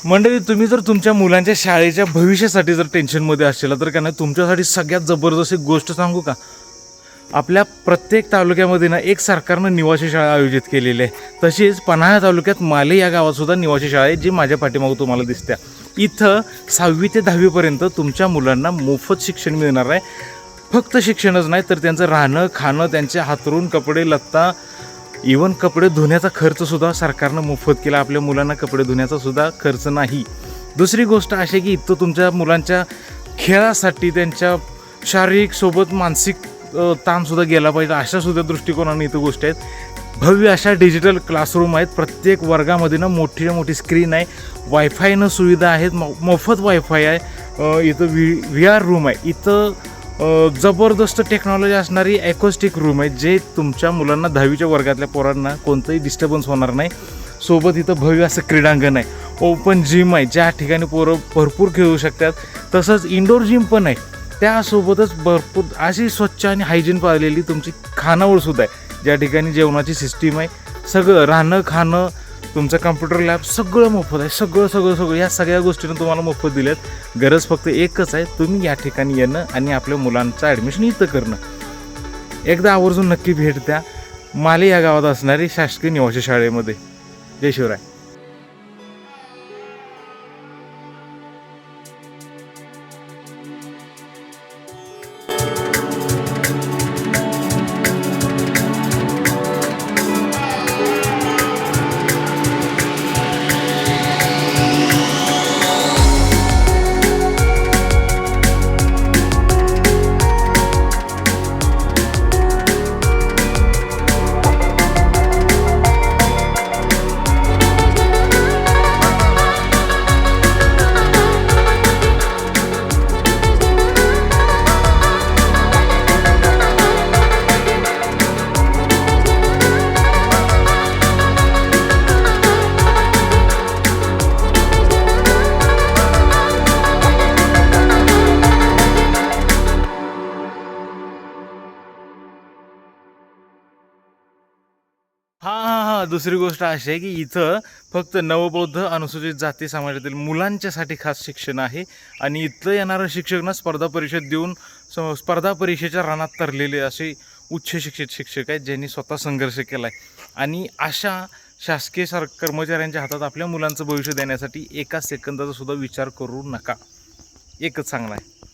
मंडळी, तुम्ही जर तुमच्या मुलांच्या शाळेच्या भविष्यासाठी जर टेन्शनमध्ये असेल तर का नाही, तुमच्यासाठी सगळ्यात जबरदस्त एक गोष्ट सांगू का? आपल्या प्रत्येक तालुक्यामध्ये ना एक सरकारनं निवासी शाळा आयोजित केलेली आहे. तशीच पन्हाळा तालुक्यात माले या गावातसुद्धा निवासी शाळा आहे, जी माझ्या पाठीमागं तुम्हाला दिसत्या. इथं 6वी ते 10वीपर्यंत तुमच्या मुलांना मोफत शिक्षण मिळणार आहे. फक्त शिक्षणच नाही तर त्यांचं राहणं खाणं, त्यांचे हातरून कपडे लत्ता, इवन कपडे धुण्याचा खर्चसुद्धा सरकारनं मोफत केला. आपल्या मुलांना कपडे धुण्याचा सुद्धा खर्च नाही. दुसरी गोष्ट अशी की इथं तुमच्या मुलांच्या खेळासाठी त्यांच्या शारीरिक सोबत मानसिक ताणसुद्धा गेला पाहिजे अशासुद्धा दृष्टिकोनाने इथं गोष्टी आहेत. भव्य अशा डिजिटल क्लासरूम आहेत. प्रत्येक वर्गामध्ये ना मोठी मोठी स्क्रीन आहे. वायफायनं सुविधा आहेत. मोफत वायफाय आहे. इथं व्ही आर रूम आहे. इथं जबरदस्त टेक्नॉलॉजी असणारी ॲकोस्टिक रूम आहे, जे तुमच्या मुलांना 10वीच्या वर्गातल्या पोरांना कोणतंही डिस्टर्बन्स होणार नाही. सोबत इथं भव्य असं क्रीडांगण आहे. ओपन जिम आहे, ज्या ठिकाणी पोरं भरपूर खेळू शकतात. तसंच इंडोर जिम पण आहे. त्यासोबतच भरपूर अशी स्वच्छ आणि हायजीन पाळलेली तुमची खानावळसुद्धा आहे, ज्या ठिकाणी जेवणाची सिस्टीम आहे. सगळं राहणं खाणं, तुमचं कम्प्युटर लॅब सगळं मोफत आहे. सगळं या सगळ्या गोष्टीनं तुम्हाला मोफत दिल्यात. गरज फक्त एकच आहे, तुम्ही या ठिकाणी येणं आणि आपल्या मुलांचं ॲडमिशन इथं करणं. एकदा आवर्जून नक्की भेट द्या माले या गावात असणारी शासकीय निवासी शाळेमध्ये. जय शिवराय. हां, दुसरी गोष्ट अशी आहे की इथं फक्त नवबौद्ध अनुसूचित जाती समाजातील मुलांच्यासाठी खास शिक्षण आहे. आणि इथलं येणारं शिक्षक ना स्पर्धा परीक्षा देऊन स्पर्धा परीक्षेच्या रानात तरलेले असे उच्च शिक्षित शिक्षक आहेत, ज्यांनी स्वतः संघर्ष केला आहे. आणि अशा शासकीय कर्मचाऱ्यांच्या हातात आपल्या मुलांचं भविष्य देण्यासाठी एका सेकंदाचा सुद्धा विचार करू नका. एकच चांगला आहे.